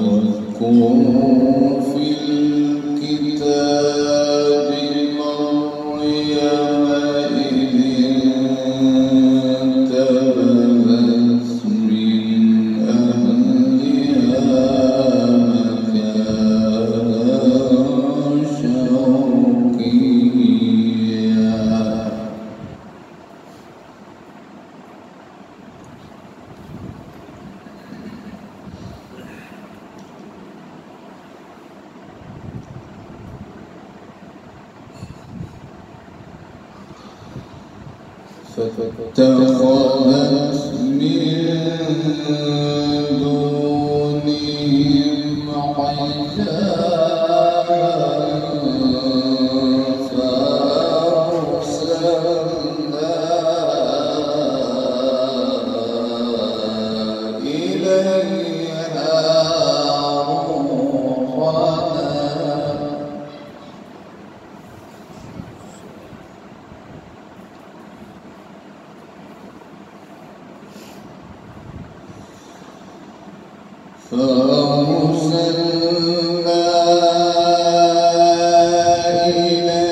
واذكر في الكتاب مريم إذ انتبذت من أهلها مكانا شرقيا فاتخذت من دونهم حجابا فأرسلنا إليها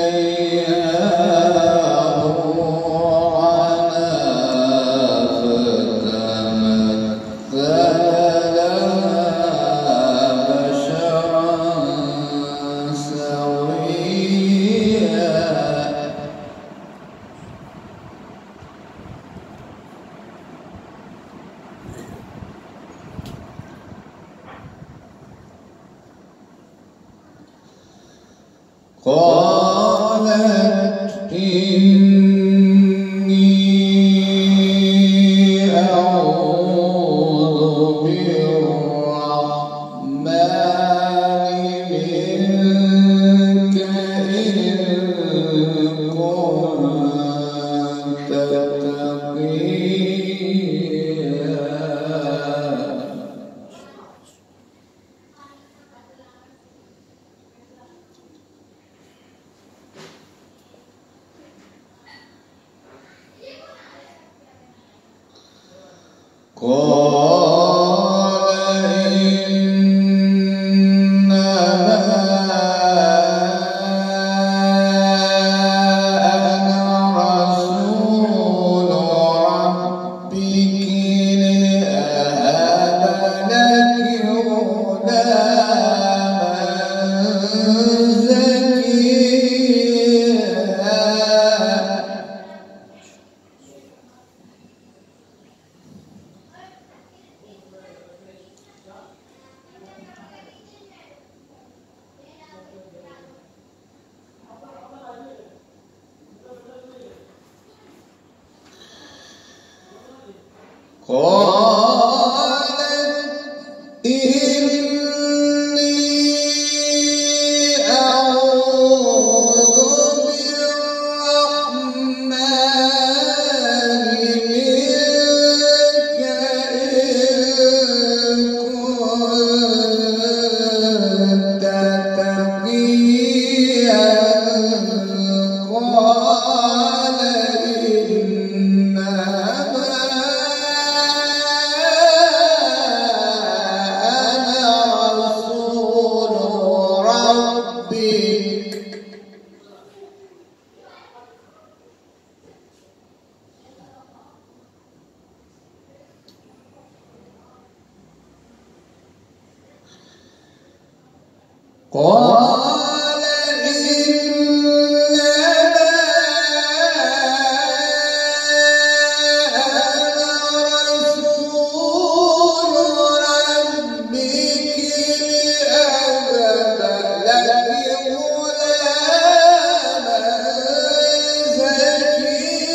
روحنا قالت إني أعوذ بالرحمن منك إن كنت تقيا قال إنما أنا رسول ربك لأهب لك غلاما زكيا قالت إني أعوذ بالرحمن منك إن كنت تقيا قال إنما قال إنما أنا رسول ربك لأهب لك غلاما زكيا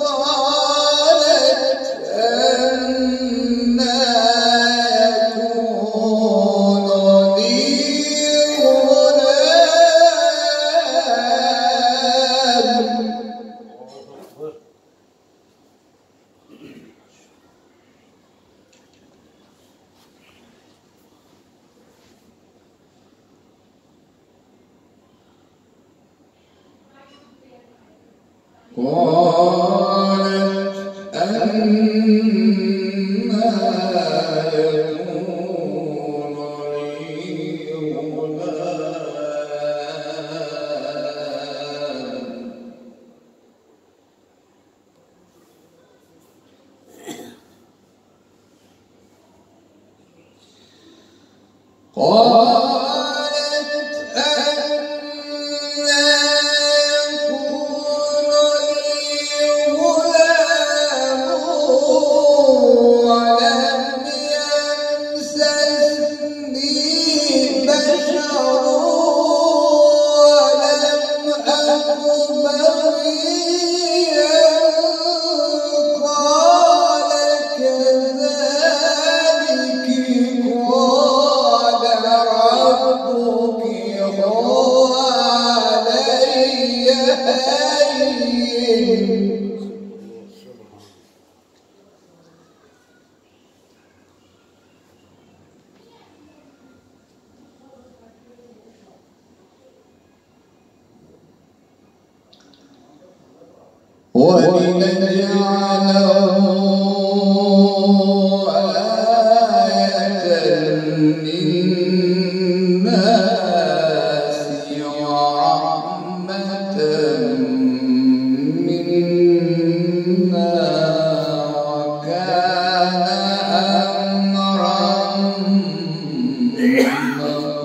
قالت أنى يكون قالت أنى يكون لي غلام قالت أنى يكون لي غلام ولم يمسسني بشر ولم أك بغيا قال كذلك قال ربك هو علي هين ولنجعله آية للناس ورحمة منا وكان أمرا مقضيا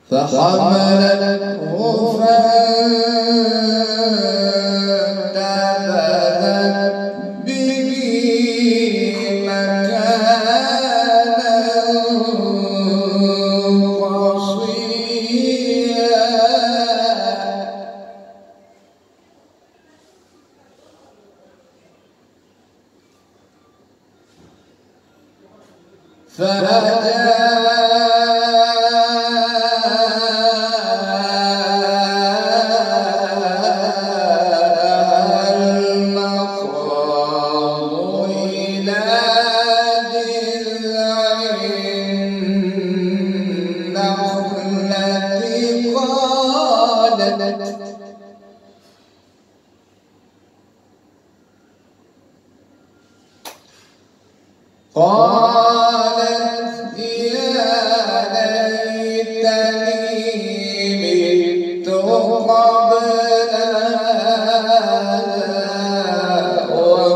فحملته فانتبذت به مكانا قصيا قالت يا ليتني مت قبل هذا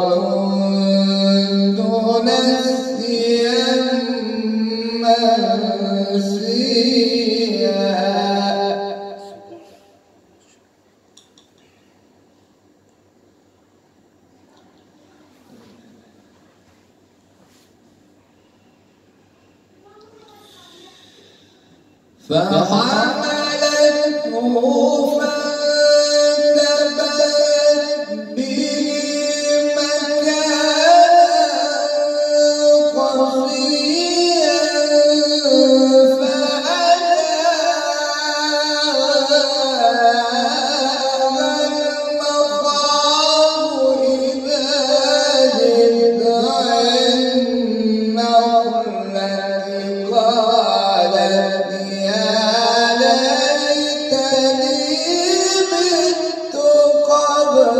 وكنت نسيا منسيا فحملته فانتبذت به مكانا قصيا فأتاها المخاض إذا جذع النخلة قالت يا ليتني مت قبل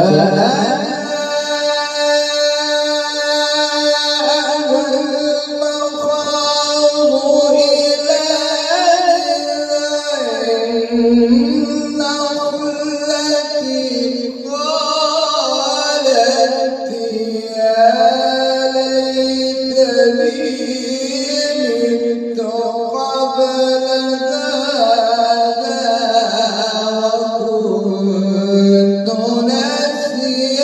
هذا المخاض إلى النخلة قالت يا ليتني مت قبل هذا وكنت نسيا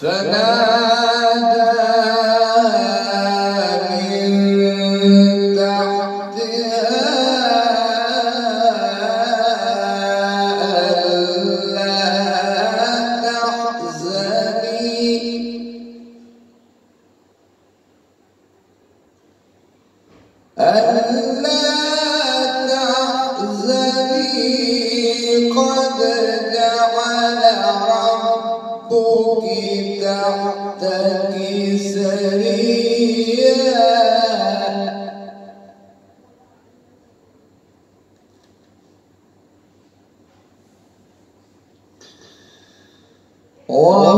فنادى من تحتها ألا تحزني قد جعل ربك تحتك سريا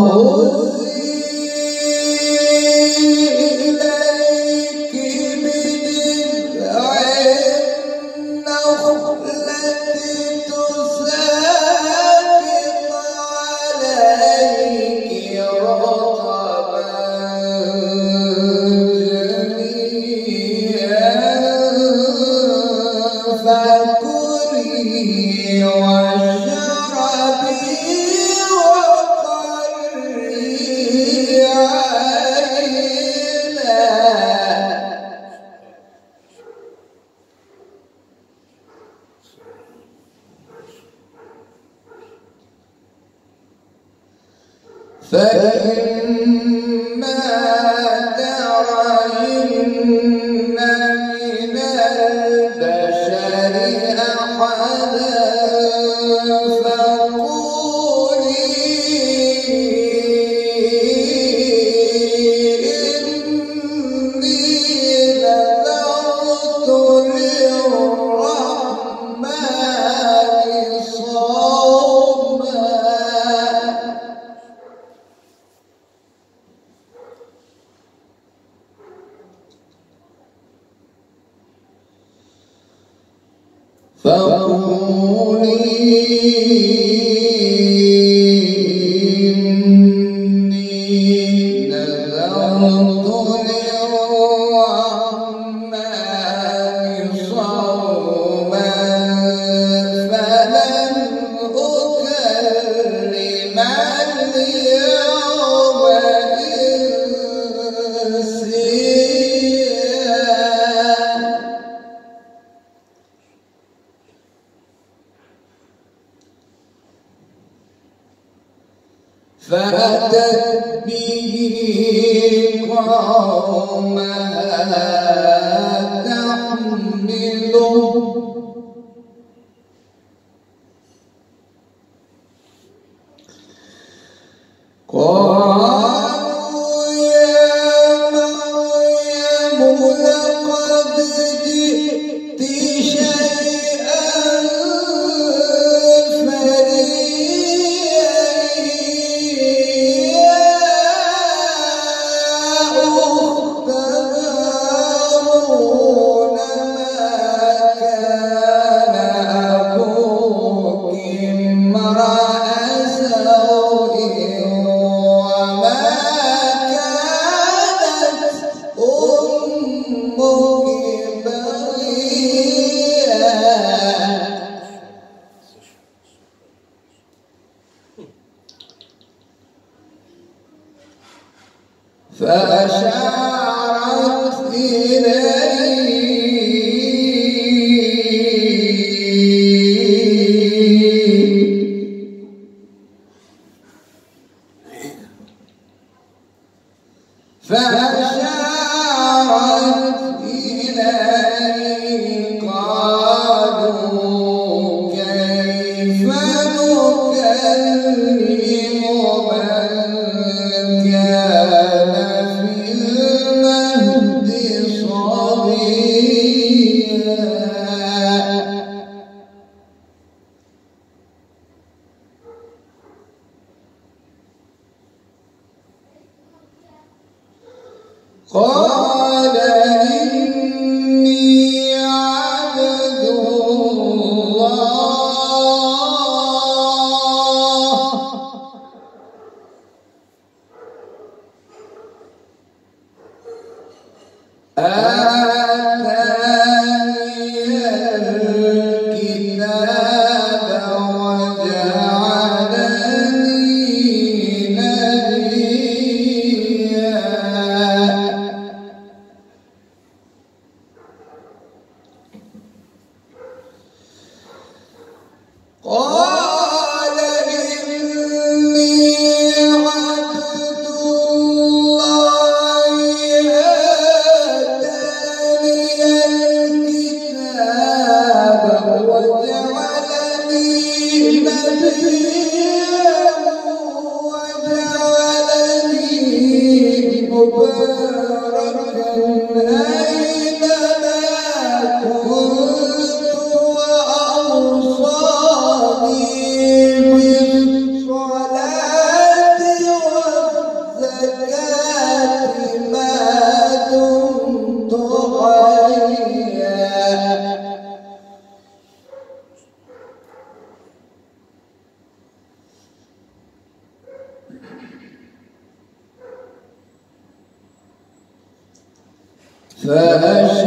وهزي إليك بجذع النخلة تساقط عليك رطبا جنيا فكلي واشربي وقري عينا فإما ترين من البشر أحدا فقولي إني نذرت للرحمن صوما فقولي إني نذرت للرحمن صوما فلن أكلم اليوم إنسيا فأتت به قومها تحمله قالوا يا مريم لقد جئت شيئا فريا يا أخت هارون ما كان أبوك امرأ سوء وما كانت أمك بغيا فأشارت إليه قالوا كيف نكلم من كان في المهد صبيا قال إني عبد الله آتاني الكتاب وجعلني نبيا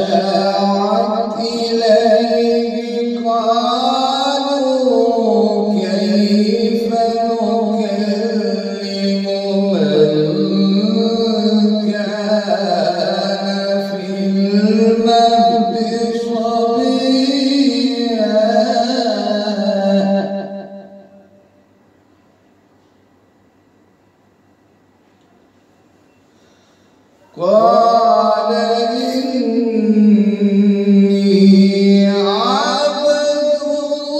فأشارت إليه قالوا كيف نكلم من كان في المهد صبيا قال إني عبد الله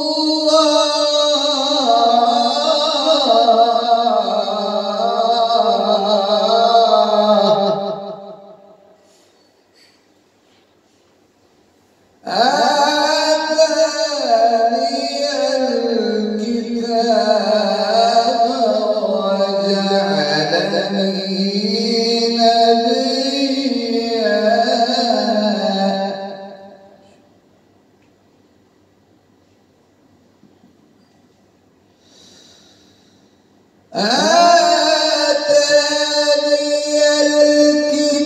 آتاني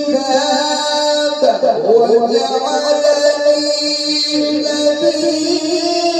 الكتاب وجعلني نبيا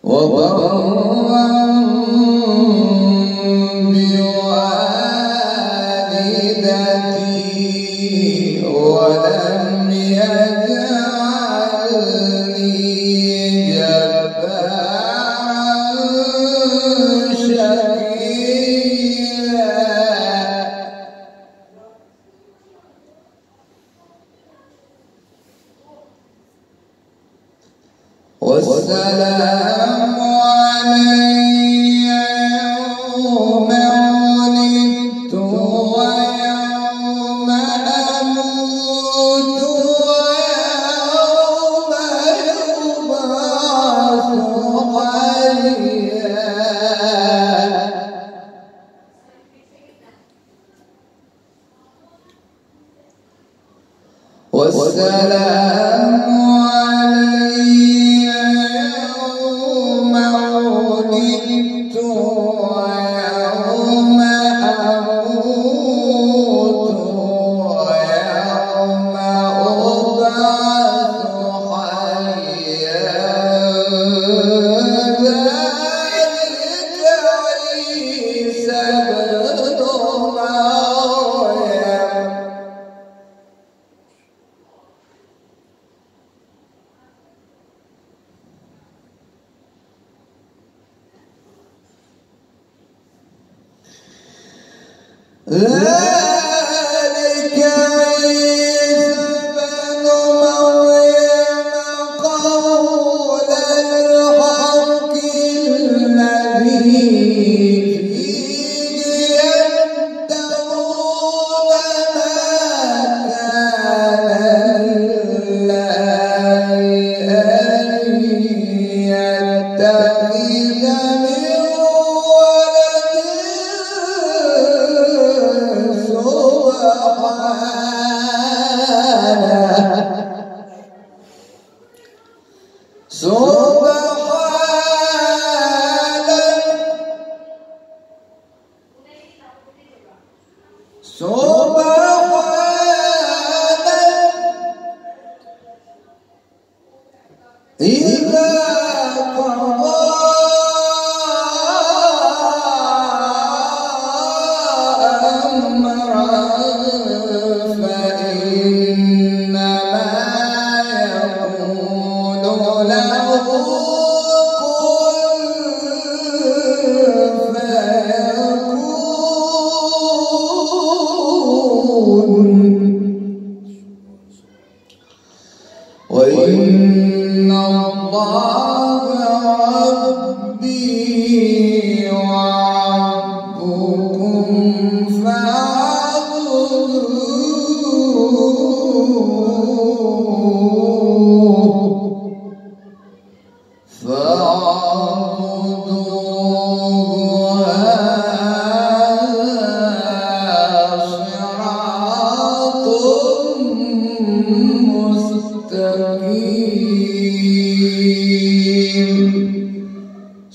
وبرا بوالدتي ولم يجعلني جبارا شقيا والسلام علي يوم ولدت ويوم أموت ويوم يبعث حيا والسلام علي يوم ولدت ويوم أموت ويوم أبعث حيا ذلك عيسى ابن مريم ذلك عيسى ابن مريم قول الحق الذي فيه يمترون ما كان لله أن يتخذ من إذا قضى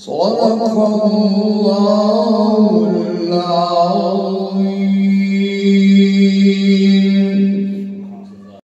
صدق الله العظيم.